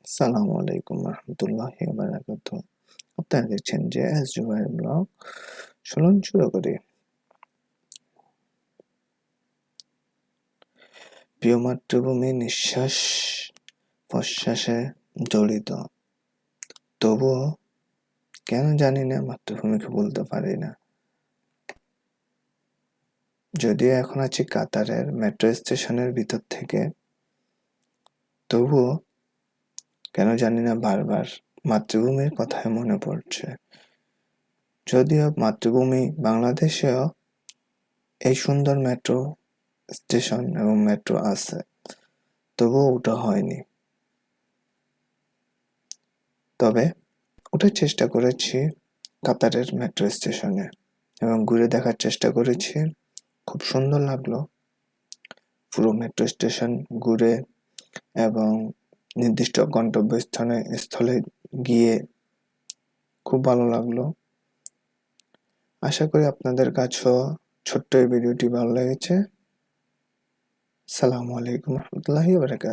আসসালামু আলাইকুম রহমতুল্লাহি ওয়া বারাকাতুহু। আপনারা দেখছেন জেএস জুবায়ের ব্লগ। চলুন শুরু করি। প্রিয় মাতৃভূমি নিঃশ্বাস প্রশ্বাসে জড়িত, তবুও কেন জানি না মাতৃভূমিকে ভুলতে পারি না। যদিও এখন আছি কাতারের মেট্রো স্টেশনের ভিতর থেকে, তবুও কেন জানি না বারবার মাতৃভূমির কথাই মনে পড়ছে। যদিও মাতৃভূমি বাংলাদেশেও এই সুন্দর মেট্রো স্টেশন এবং মেট্রো আছে, তবুও ওঠা হয়নি। তবে ওঠার চেষ্টা করেছি কাতারের মেট্রো স্টেশনে এবং ঘুরে দেখার চেষ্টা করেছি। খুব সুন্দর লাগলো পুরো মেট্রো স্টেশন ঘুরে এবং নির্দিষ্ট স্থলে গিয়ে খুব ভালো লাগলো। আশা করি আপনাদের কাছেও ছোট্ট এই ভিডিওটি ভালো লেগেছে। আসসালামু আলাইকুম রহমতুল্লাহি ওয়া বারাকাতুহু।